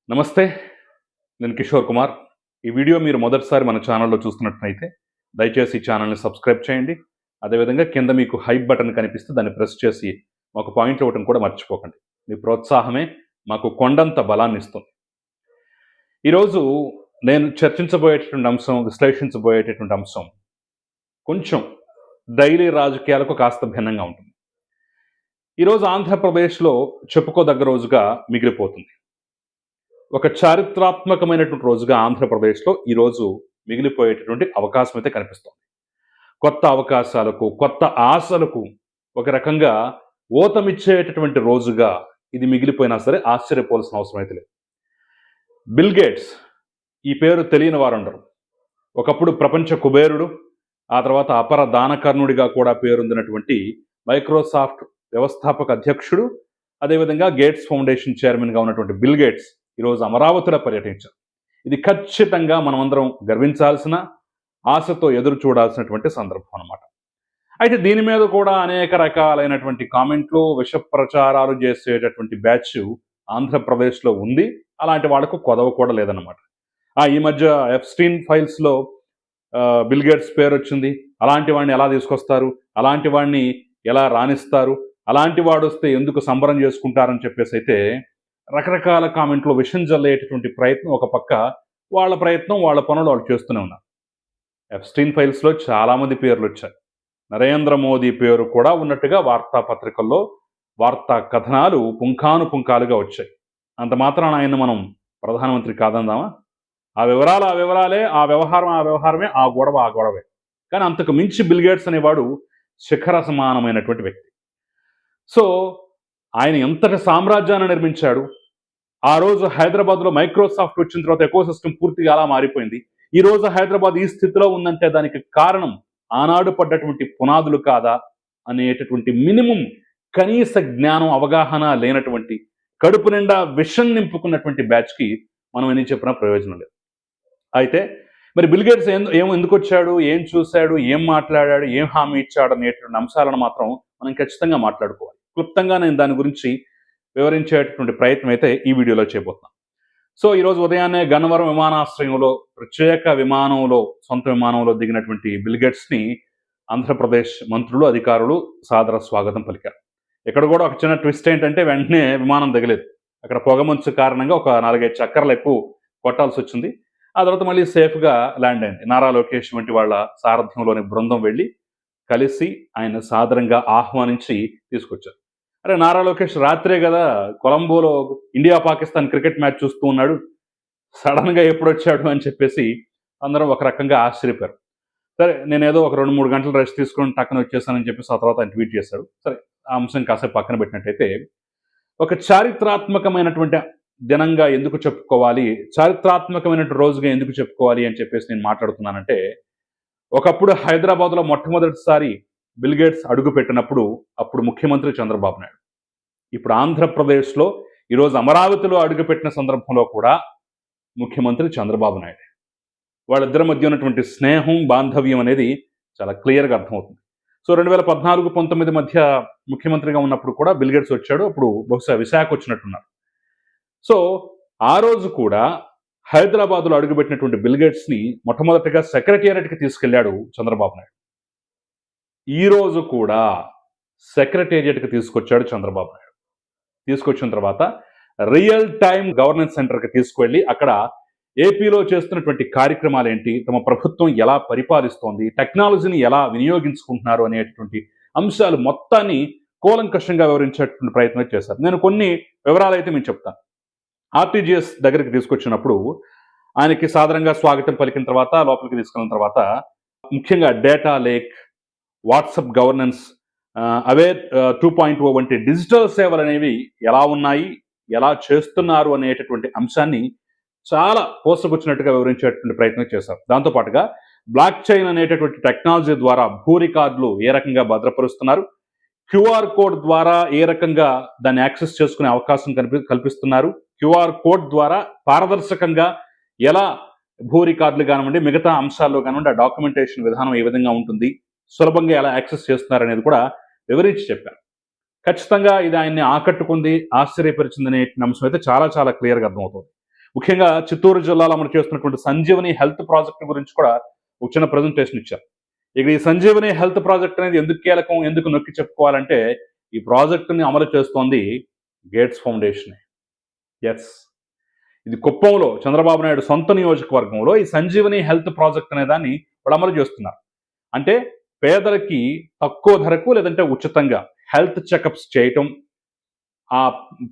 నమస్తే. నేను కిషోర్ కుమార్. ఈ వీడియో మీరు మొదటిసారి మన ఛానల్‌లో చూస్తున్నట్లయితే దయచేసి ఈ ఛానల్‌ని సబ్స్క్రైబ్ చేయండి. అదేవిధంగా కింద మీకు హైప్ బటన్ కనిపిస్తే దాన్ని ప్రెస్ చేసి మాకు పాయింట్లు ఇవ్వటం కూడా మర్చిపోకండి. మీ ప్రోత్సాహమే మాకు కొండంత బలాన్నిస్తుంది. ఈరోజు నేను చర్చించబోయేటటువంటి అంశం, విశ్లేషించబోయేటటువంటి అంశం కొంచెం డైలీ రాజకీయాలకు కాస్త భిన్నంగా ఉంటుంది. ఈరోజు ఆంధ్రప్రదేశ్‌లో చెప్పుకోదగ్గ రోజుగా మిగిలిపోతుంది. ఒక చారిత్రాత్మకమైనటువంటి రోజుగా ఆంధ్రప్రదేశ్లో ఈరోజు మిగిలిపోయేటటువంటి అవకాశం అయితే కనిపిస్తుంది. కొత్త అవకాశాలకు, కొత్త ఆశలకు ఒక రకంగా ఊతమిచ్చేటటువంటి రోజుగా ఇది మిగిలిపోయినా సరే ఆశ్చర్యపోవాల్సిన అవసరం అయితే లేదు. బిల్ గేట్స్, ఈ పేరు తెలియని వారుండరు. ఒకప్పుడు ప్రపంచ కుబేరుడు, ఆ తర్వాత అపర దానకర్ణుడిగా కూడా పేరొందినటువంటి మైక్రోసాఫ్ట్ వ్యవస్థాపక అధ్యక్షుడు, అదేవిధంగా గేట్స్ ఫౌండేషన్ చైర్మన్గా ఉన్నటువంటి బిల్ గేట్స్ ఈరోజు అమరావతిలో పర్యటించారు. ఇది ఖచ్చితంగా మనమందరం గర్వించాల్సిన, ఆశతో ఎదురు చూడాల్సినటువంటి సందర్భం అన్నమాట. అయితే దీని మీద కూడా అనేక రకాలైనటువంటి కామెంట్లు, విష ప్రచారాలు చేసేటటువంటి బ్యాచ్ ఆంధ్రప్రదేశ్లో ఉంది. అలాంటి వాళ్ళకు కొదవ కూడా లేదన్నమాట. ఈ మధ్య ఎప్స్టీన్ ఫైల్స్లో బిల్ గేట్స్ పేరు వచ్చింది, అలాంటి వాడిని ఎలా తీసుకొస్తారు, అలాంటి వాడిని ఎలా రాణిస్తారు, అలాంటి వాడు వస్తే ఎందుకు సంబరం చేసుకుంటారని చెప్పేసి అయితే రకరకాల కామెంట్లు విషం జల్లేటటువంటి ప్రయత్నం ఒక పక్క, వాళ్ళ ప్రయత్నం, వాళ్ళ పనులు వాళ్ళు చేస్తూనే ఉన్నారు. ఎప్స్టీన్ ఫైల్స్లో చాలామంది పేర్లు వచ్చాయి. నరేంద్ర మోదీ పేరు కూడా ఉన్నట్టుగా వార్తాపత్రికల్లో వార్తా కథనాలు పుంఖానుపుంఖాలుగా వచ్చాయి. అంత మాత్రాన ఆయన మనం ప్రధానమంత్రి కాదందామా? ఆ వివరాలే, ఆ వ్యవహారమే, ఆ గొడవే. కానీ అంతకు మించి బిల్ గేట్స్ అనేవాడు శిఖర సమానమైనటువంటి వ్యక్తి. సో ఆయన ఎంతటి సామ్రాజ్యాన్ని నిర్మించాడు. ఆ రోజు హైదరాబాద్లో మైక్రోసాఫ్ట్ వచ్చిన తర్వాత ఎకోసిస్టమ్ పూర్తిగా అలా మారిపోయింది. ఈ రోజు హైదరాబాద్ ఈ స్థితిలో ఉందంటే దానికి కారణం ఆనాడు పడ్డటువంటి పునాదులు కాదా అనేటటువంటి మినిమం కనీస జ్ఞానం, అవగాహన లేనటువంటి, కడుపు నిండా విషం నింపుకున్నటువంటి బ్యాచ్కి మనం ఎన్ని చెప్పినా ప్రయోజనం లేదు. అయితే మరి బిల్ గేట్స్ ఎందుకు వచ్చాడు, ఏం చూశాడు, ఏం మాట్లాడాడు, ఏం హామీ ఇచ్చాడు అనేటువంటి అంశాలను మాత్రం మనం ఖచ్చితంగా మాట్లాడుకోవాలి. క్లుప్తంగా నేను దాని గురించి వివరించేటటువంటి ప్రయత్నం అయితే ఈ వీడియోలో చేయబోతున్నాం. సో ఈరోజు ఉదయాన్నే గన్నవరం విమానాశ్రయంలో ప్రత్యేక విమానంలో, సొంత విమానంలో దిగినటువంటి బిల్ గేట్స్ని ఆంధ్రప్రదేశ్ మంత్రులు, అధికారులు సాదర స్వాగతం పలికారు. ఇక్కడ కూడా ఒక చిన్న ట్విస్ట్ ఏంటంటే వెంటనే విమానం దిగలేదు. అక్కడ పొగమంచు కారణంగా ఒక 4-5 చక్కర్లు ఎక్కువ కొట్టాల్సి వచ్చింది. ఆ తర్వాత మళ్ళీ సేఫ్గా ల్యాండ్ అయింది. నారా లోకేష్ వంటి వాళ్ళ సారథ్యంలోని బృందం వెళ్ళి కలిసి ఆయన సాదరంగా ఆహ్వానించి తీసుకొచ్చారు. అరే, నారా లోకేష్ రాత్రే కదా కొలంబోలో ఇండియా పాకిస్తాన్ క్రికెట్ మ్యాచ్ చూస్తూ ఉన్నాడు, సడన్గా ఎప్పుడు వచ్చాడు అని చెప్పేసి అందరం ఒక రకంగా ఆశ్చర్యపోయారు. సరే, నేనేదో ఒక 2-3 గంటలు రెస్ట్ తీసుకొని టక్కన వచ్చేసానని చెప్పేసి ఆ తర్వాత ఆయన ట్వీట్ చేశాడు. సరే, ఆ అంశం కాసేపు పక్కన పెట్టినట్టయితే, ఒక చారిత్రాత్మకమైనటువంటి దినంగా ఎందుకు చెప్పుకోవాలి, చారిత్రాత్మకమైనటువంటి రోజుగా ఎందుకు చెప్పుకోవాలి అని చెప్పేసి నేను మాట్లాడుతున్నానంటే, ఒకప్పుడు హైదరాబాద్లో మొట్టమొదటిసారి బిల్ గేట్స్ అడుగు పెట్టినప్పుడు అప్పుడు ముఖ్యమంత్రి చంద్రబాబు నాయుడు. ఇప్పుడు ఆంధ్రప్రదేశ్లో ఈరోజు అమరావతిలో అడుగుపెట్టిన సందర్భంలో కూడా ముఖ్యమంత్రి చంద్రబాబు నాయుడు. వాళ్ళిద్దరి మధ్య ఉన్నటువంటి స్నేహం, బాంధవ్యం అనేది చాలా క్లియర్గా అర్థమవుతుంది. సో 2014-19 మధ్య ముఖ్యమంత్రిగా ఉన్నప్పుడు కూడా బిల్ గేట్స్ వచ్చాడు. అప్పుడు బహుశా విశాఖ వచ్చినట్టున్నారు. సో ఆ రోజు కూడా హైదరాబాద్లో అడుగుపెట్టినటువంటి బిల్ గేట్స్ని మొట్టమొదటిగా సెక్రటేరియట్కి తీసుకెళ్లాడు చంద్రబాబు నాయుడు. ఈ రోజు కూడా సెక్రటేరియట్కి తీసుకొచ్చాడు చంద్రబాబు నాయుడు. తీసుకొచ్చిన తర్వాత రియల్ టైమ్ గవర్నెన్స్ సెంటర్కి తీసుకువెళ్ళి అక్కడ ఏపీలో చేస్తున్నటువంటి కార్యక్రమాలు ఏంటి, తమ ప్రభుత్వం ఎలా పరిపాలిస్తోంది, టెక్నాలజీని ఎలా వినియోగించుకుంటున్నారు అనేటటువంటి అంశాలు మొత్తాన్ని కూలంకషంగా వివరించేటువంటి ప్రయత్నం చేశారు. నేను కొన్ని వివరాలు అయితే మీకు చెప్తాను. ఆర్టీజీఎస్ దగ్గరికి తీసుకొచ్చినప్పుడు ఆయనకి సాధారణంగా స్వాగతం పలికిన తర్వాత లోపలికి తీసుకెళ్ళిన తర్వాత ముఖ్యంగా data lake, WhatsApp governance, aware 2.0 వంటి డిజిటల్ సేవలు అనేవి ఎలా ఉన్నాయి, ఎలా చేస్తున్నారు అనేటటువంటి అంశాన్ని చాలా పోసకొచ్చినట్టుగా వివరించేటువంటి ప్రయత్నం చేశారు. దాంతోపాటుగా బ్లాక్ చైన్ అనేటటువంటి టెక్నాలజీ ద్వారా భూ రికార్డులు ఏ రకంగా భద్రపరుస్తున్నారు, క్యూఆర్ కోడ్ ద్వారా ఏ రకంగా దాన్ని యాక్సెస్ చేసుకునే అవకాశం కల్పిస్తున్నారు, క్యూఆర్ కోడ్ ద్వారా పారదర్శకంగా ఎలా భూ రికార్డులు కానివ్వండి, మిగతా అంశాల్లో కానివ్వండి, ఆ డాక్యుమెంటేషన్ విధానం ఏ విధంగా ఉంటుంది, సులభంగా ఎలా యాక్సెస్ చేస్తున్నారు అనేది కూడా వివరించి చెప్పారు. ఖచ్చితంగా ఇది ఆయన్ని ఆకట్టుకుంది, ఆశ్చర్యపరిచింది అనే అంశం అయితే చాలా చాలా క్లియర్గా అర్థమవుతుంది. ముఖ్యంగా చిత్తూరు జిల్లాలో అమలు చేస్తున్నటువంటి సంజీవని హెల్త్ ప్రాజెక్ట్ గురించి కూడా ఒక చిన్న ప్రజెంటేషన్ ఇచ్చారు. ఇక ఈ సంజీవని హెల్త్ ప్రాజెక్ట్ అనేది ఎందుకు కీలకం, ఎందుకు నొక్కి చెప్పుకోవాలంటే ఈ ప్రాజెక్టుని అమలు చేస్తోంది గేట్స్ ఫౌండేషన్. ఎస్, ఇది కుప్పంలో చంద్రబాబు నాయుడు సొంత నియోజకవర్గంలో ఈ సంజీవని హెల్త్ ప్రాజెక్ట్ అనే దాన్ని వాళ్ళు అమలు చేస్తున్నారు. అంటే పేదలకి తక్కువ ధరకు లేదంటే ఉచితంగా హెల్త్ చెకప్స్ చేయటం, ఆ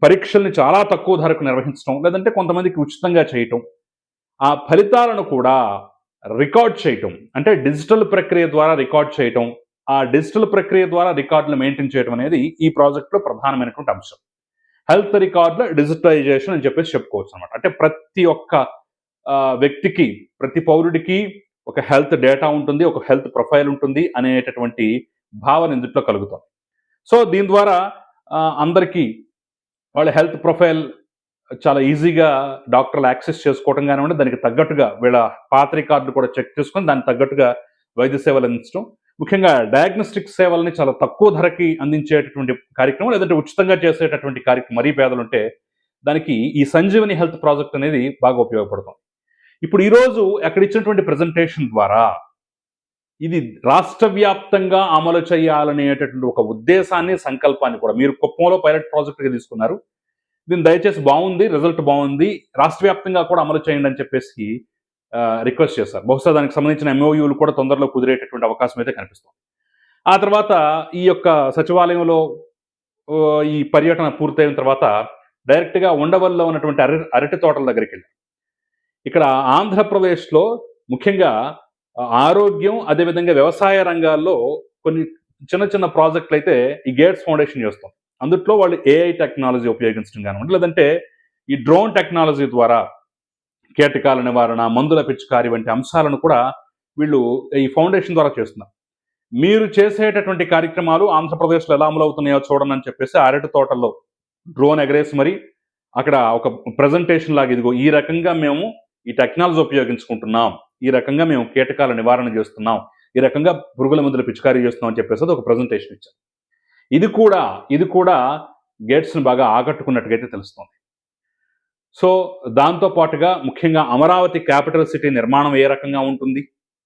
పరీక్షల్ని చాలా తక్కువ ధరకు నిర్వహించడం, లేదంటే కొంతమందికి ఉచితంగా చేయటం, ఆ ఫలితాలను కూడా రికార్డ్ చేయటం, అంటే డిజిటల్ ప్రక్రియ ద్వారా రికార్డ్ చేయటం, ఆ డిజిటల్ ప్రక్రియ ద్వారా రికార్డులు మెయింటైన్ చేయడం అనేది ఈ ప్రాజెక్ట్లో ప్రధానమైనటువంటి అంశం. హెల్త్ రికార్డుల డిజిటలైజేషన్ అని చెప్పేసి చెప్పుకోవచ్చు అనమాట. అంటే ప్రతి ఒక్క వ్యక్తికి, ప్రతి పౌరుడికి ఒక హెల్త్ డేటా ఉంటుంది, ఒక హెల్త్ ప్రొఫైల్ ఉంటుంది అనేటటువంటి భావన ఇందులో కలుగుతుంది. సో దీని ద్వారా అందరికీ వాళ్ళ హెల్త్ ప్రొఫైల్ చాలా ఈజీగా డాక్టర్లు యాక్సెస్ చేసుకోవడం కానివ్వండి, దానికి తగ్గట్టుగా వీళ్ళ పాత రికార్డులు కూడా చెక్ చేసుకొని దానికి తగ్గట్టుగా వైద్య సేవలు అందించడం, ముఖ్యంగా డయాగ్నోస్టిక్ సేవల్ని చాలా తక్కువ ధరకి అందించేటటువంటి కార్యక్రమం, లేదంటే ఉచితంగా చేసేటటువంటి కార్యక్రమం, మరీ పేదలుంటే దానికి ఈ సంజీవని హెల్త్ ప్రాజెక్ట్ అనేది బాగా ఉపయోగపడుతుంది. ఇప్పుడు ఈరోజు అక్కడ ఇచ్చినటువంటి ప్రజెంటేషన్ ద్వారా ఇది రాష్ట్ర వ్యాప్తంగా అమలు చేయాలనేటటువంటి ఒక ఉద్దేశాన్ని, సంకల్పాన్ని కూడా మీరు కుప్పంలో పైలట్ ప్రాజెక్టుగా తీసుకున్నారు. దీన్ని దయచేసి బాగుంది, రిజల్ట్ బాగుంది, రాష్ట్ర వ్యాప్తంగా కూడా అమలు చేయండి అని చెప్పేసి రిక్వెస్ట్ చేశారు. బహుశా దానికి సంబంధించిన ఎంఓయూలు కూడా తొందరలో కుదిరేటటువంటి అవకాశం అయితే కనిపిస్తుంది. ఆ తర్వాత ఈ యొక్క సచివాలయంలో ఈ పర్యటన పూర్తయిన తర్వాత డైరెక్ట్గా ఉండవల్లో ఉన్నటువంటి అరటి తోటల దగ్గరికి వెళ్ళారు. ఇక్కడ ఆంధ్రప్రదేశ్లో ముఖ్యంగా ఆరోగ్యం, అదేవిధంగా వ్యవసాయ రంగాల్లో కొన్ని చిన్న చిన్న ప్రాజెక్టులు అయితే ఈ గేట్స్ ఫౌండేషన్ చేస్తాం. అందుట్లో వాళ్ళు ఏఐ టెక్నాలజీ ఉపయోగించడం కానివ్వండి, లేదంటే ఈ డ్రోన్ టెక్నాలజీ ద్వారా కీటకాల నివారణ, మందుల పిచికారి వంటి అంశాలను కూడా వీళ్ళు ఈ ఫౌండేషన్ ద్వారా చేస్తున్నారు. మీరు చేసేటటువంటి కార్యక్రమాలు ఆంధ్రప్రదేశ్లో ఎలా అమలవుతున్నాయో చూడండి అని చెప్పేసి అరటి తోటల్లో డ్రోన్ ఎగరేసి మరి అక్కడ ఒక ప్రజెంటేషన్ లాగా, ఇదిగో ఈ రకంగా మేము ఈ టెక్నాలజీ ఉపయోగించుకుంటున్నాం, ఈ రకంగా మేము కీటకాల నివారణ చేస్తున్నాం, ఈ రకంగా పురుగుల మందుల పిచికారీ చేస్తున్నాం అని చెప్పేసి ఒక ప్రజెంటేషన్ ఇచ్చారు. ఇది కూడా గేట్స్ని బాగా ఆకట్టుకున్నట్టుగైతే తెలుస్తుంది. సో దాంతో పాటుగా ముఖ్యంగా అమరావతి క్యాపిటల్ సిటీ నిర్మాణం ఏ రకంగా ఉంటుంది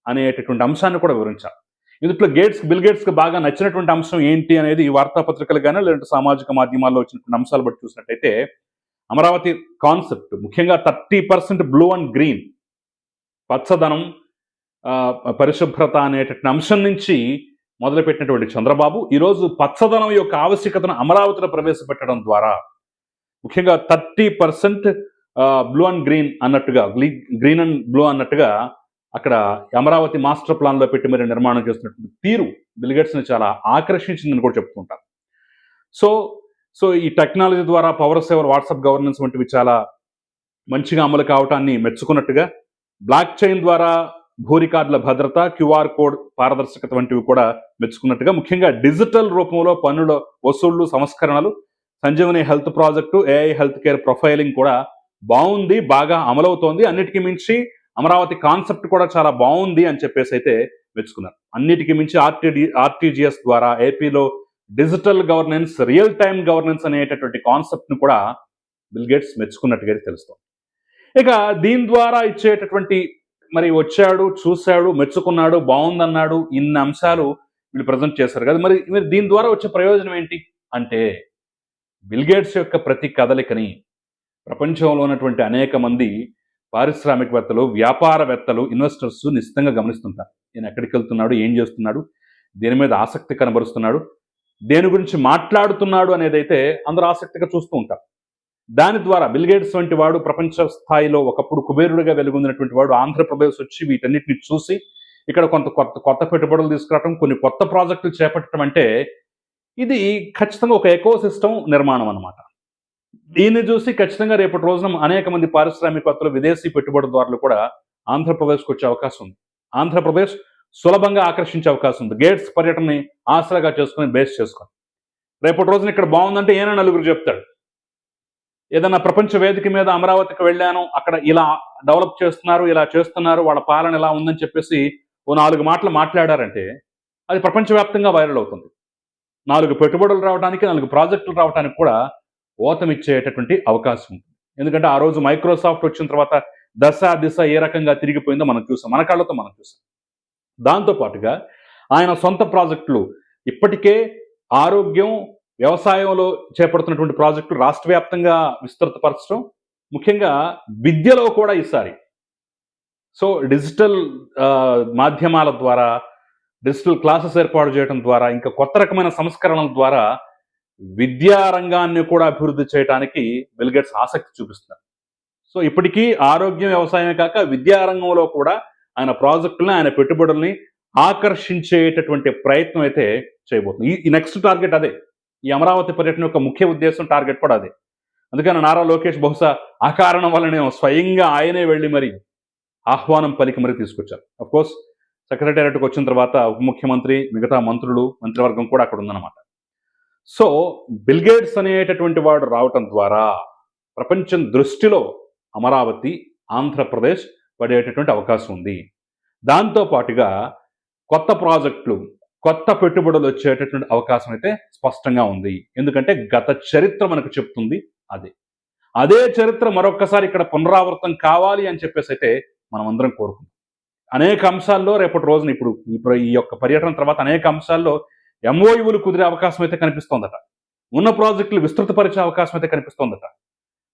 అనేటటువంటి అంశాన్ని కూడా వివరించారు. ఇందులో బిల్ గేట్స్కి బాగా నచ్చినటువంటి అంశం ఏంటి అనేది ఈ వార్తాపత్రికలు కానీ లేదంటే సామాజిక మాధ్యమాల్లో వచ్చినటువంటి అంశాలు బట్టి చూసినట్టయితే, అమరావతి కాన్సెప్ట్ ముఖ్యంగా 30% బ్లూ అండ్ గ్రీన్, పచ్చదనం, పరిశుభ్రత అనేటటువంటి అంశం నుంచి మొదలుపెట్టినటువంటి చంద్రబాబు ఈరోజు పచ్చదనం యొక్క ఆవశ్యకతను అమరావతిలో ప్రవేశపెట్టడం ద్వారా ముఖ్యంగా 30% బ్లూ అండ్ గ్రీన్ అన్నట్టుగా, గ్రీన్ అండ్ బ్లూ అన్నట్టుగా అక్కడ అమరావతి మాస్టర్ ప్లాన్లో పెట్టి మరి నిర్మాణం చేస్తున్నటువంటి తీరు బిల్ గేట్స్ని చాలా ఆకర్షించిందని కూడా చెప్తుంటారు. సో ఈ టెక్నాలజీ ద్వారా పవర్ సేవర్, వాట్సాప్ గవర్నెన్స్ వంటివి చాలా మంచిగా అమలు కావటాన్ని మెచ్చుకున్నట్టుగా, బ్లాక్ చైన్ ద్వారా భూ రికార్డుల భద్రత, క్యూఆర్ కోడ్ పారదర్శకత వంటివి కూడా మెచ్చుకున్నట్టుగా, ముఖ్యంగా డిజిటల్ రూపంలో పన్నుల వసూళ్లు, సంస్కరణలు, Sanjeevani health project, AI health care profiling కూడా బాగుంది, బాగా అమలవుతోంది. అన్నిటికీ మించి అమరావతి కాన్సెప్ట్ కూడా చాలా బాగుంది అని చెప్పేసి అయితే మెచ్చుకున్నారు. అన్నిటికీ మించి ఆర్టీజీఎస్ ద్వారా ఏపీలో digital governance, real time governance అనేటటువంటి కాన్సెప్ట్ను కూడా బిల్ గేట్స్ మెచ్చుకున్నట్టుగా తెలుస్తుంది. ఇక దీని ద్వారా ఇచ్చేటటువంటి, మరి వచ్చాడు, చూశాడు, మెచ్చుకున్నాడు, బాగుందన్నాడు, ఇన్ని అంశాలు వీళ్ళు ప్రజెంట్ చేశారు కదా, మరి దీని ద్వారా వచ్చే ప్రయోజనం ఏంటి అంటే, బిల్ గేట్స్ యొక్క ప్రతి కదలికని ప్రపంచంలో ఉన్నటువంటి అనేక మంది పారిశ్రామికవేత్తలు, వ్యాపారవేత్తలు, ఇన్వెస్టర్స్ నిశ్చితంగా గమనిస్తుంటారు. ఈయన ఎక్కడికి వెళ్తున్నాడు, ఏం చేస్తున్నాడు, దేని మీద ఆసక్తి కనబరుస్తున్నాడు, దేని గురించి మాట్లాడుతున్నాడు అనేదైతే అందరూ ఆసక్తిగా చూస్తూ ఉంటారు. దాని ద్వారా బిల్ గేట్స్ వంటి వాడు ప్రపంచ స్థాయిలో ఒకప్పుడు కుబేరుడిగా వెలుగొందినటువంటి వాడు ఆంధ్రప్రదేశ్ వచ్చి వీటన్నిటిని చూసి ఇక్కడ కొత్త పెట్టుబడులు తీసుకురావడం, కొన్ని కొత్త ప్రాజెక్టులు చేపట్టడం అంటే ఇది ఖచ్చితంగా ఒక ఎకో సిస్టమ్ నిర్మాణం అన్నమాట. దీన్ని చూసి ఖచ్చితంగా రేపటి రోజున అనేక మంది పారిశ్రామికవేత్తలు, విదేశీ పెట్టుబడిదారులు కూడా ఆంధ్రప్రదేశ్కి వచ్చే అవకాశం ఉంది. ఆంధ్రప్రదేశ్ సులభంగా ఆకర్షించే అవకాశం ఉంది, గేట్స్ పర్యటనని ఆసరాగా చేసుకుని, బేస్ చేసుకొని. రేపటి రోజున ఇక్కడ బాగుందంటే ఏమైనా నలుగురు చెప్తాడు. ఏదైనా ప్రపంచ వేదిక మీద అమరావతికి వెళ్ళాను, అక్కడ ఇలా డెవలప్ చేస్తున్నారు, ఇలా చేస్తున్నారు, వాళ్ళ పాలన ఇలా ఉందని చెప్పేసి ఓ 4 మాటలు మాట్లాడారంటే అది ప్రపంచవ్యాప్తంగా వైరల్ అవుతుంది. 4 పెట్టుబడులు రావడానికి, 4 ప్రాజెక్టులు రావడానికి కూడా ఓతమిచ్చేటటువంటి అవకాశం ఉంటుంది. ఎందుకంటే ఆ రోజు మైక్రోసాఫ్ట్ వచ్చిన తర్వాత దశ దిశ ఏ రకంగా తిరిగిపోయిందో మనం చూసాం, మన కళ్ళతో మనం చూసాం. దాంతోపాటుగా ఆయన సొంత ప్రాజెక్టులు ఇప్పటికే ఆరోగ్యం, వ్యవసాయంలో చేపడుతున్నటువంటి ప్రాజెక్టులు రాష్ట్ర వ్యాప్తంగా విస్తృతపరచడం, ముఖ్యంగా విద్యలో కూడా ఈసారి సో డిజిటల్ మాధ్యమాల ద్వారా, డిజిటల్ క్లాసెస్ ఏర్పాటు చేయడం ద్వారా, ఇంకా కొత్త రకమైన సంస్కరణల ద్వారా విద్యా రంగాన్ని కూడా అభివృద్ధి చేయడానికి బిల్ గేట్స్ ఆసక్తి చూపిస్తున్నారు. సో ఇప్పటికీ ఆరోగ్యం, వ్యవసాయమే కాక విద్యా రంగంలో కూడా ఆయన ప్రాజెక్టులని, ఆయన పెట్టుబడుల్ని ఆకర్షించేటటువంటి ప్రయత్నం అయితే చేయబోతుంది. ఈ నెక్స్ట్ టార్గెట్ అదే. ఈ అమరావతి పర్యటన యొక్క ముఖ్య ఉద్దేశం, టార్గెట్ కూడా అదే. అందుకని నారా లోకేష్ బహుశా ఆ కారణం వల్లనే స్వయంగా ఆయనే వెళ్ళి మరి ఆహ్వానం పలికి మరీ తీసుకొచ్చారు. కోర్స్ సెక్రటేరియట్కి వచ్చిన తర్వాత ఉప ముఖ్యమంత్రి, మిగతా మంత్రులు, మంత్రివర్గం కూడా అక్కడ ఉందన్నమాట. సో బిల్ గేట్స్ అనేటటువంటి వాడు రావటం ద్వారా ప్రపంచం దృష్టిలో అమరావతి, ఆంధ్రప్రదేశ్ పడేటటువంటి అవకాశం ఉంది. దాంతోపాటుగా కొత్త ప్రాజెక్టులు, కొత్త పెట్టుబడులు వచ్చేటటువంటి అవకాశం అయితే స్పష్టంగా ఉంది. ఎందుకంటే గత చరిత్ర మనకు చెప్తుంది అదే చరిత్ర మరొక్కసారి ఇక్కడ పునరావృతం కావాలి అని చెప్పేసి అయితే మనం అందరం కోరుకుంటాం. అనేక అంశాల్లో రేపటి రోజున ఇప్పుడు ఈ యొక్క పర్యటన తర్వాత అనేక అంశాల్లో ఎంఓయూలు కుదిరే అవకాశం అయితే కనిపిస్తోందట. ఉన్న ప్రాజెక్టులు విస్తృతపరిచే అవకాశం అయితే కనిపిస్తోందట.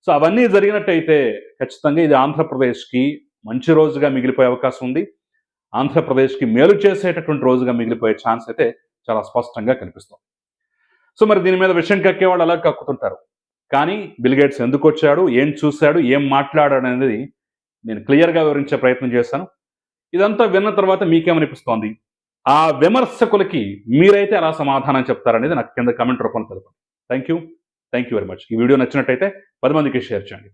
సో అవన్నీ జరిగినట్టయితే ఖచ్చితంగా ఇది ఆంధ్రప్రదేశ్కి మంచి రోజుగా మిగిలిపోయే అవకాశం ఉంది. ఆంధ్రప్రదేశ్కి మేలు చేసేటటువంటి రోజుగా మిగిలిపోయే ఛాన్స్ అయితే చాలా స్పష్టంగా కనిపిస్తుంది. సో మరి దీని మీద విషయం కక్కేవాళ్ళు అలా కక్కుతుంటారు. కానీ బిల్ గేట్స్ ఎందుకు వచ్చాడు, ఏం చూశాడు, ఏం మాట్లాడాడు అనేది నేను క్లియర్గా వివరించే ప్రయత్నం చేశాను. ఇదంతా విన్న తర్వాత మీకేమనిపిస్తోంది? ఆ విమర్శకులకి మీరైతే ఎలా సమాధానం చెప్తారనేది నాకు కింద కామెంట్ రూపంలో తెలపండి. Thank you very much. ఈ వీడియో నచ్చినట్టయితే 10 మందికి షేర్ చేయండి.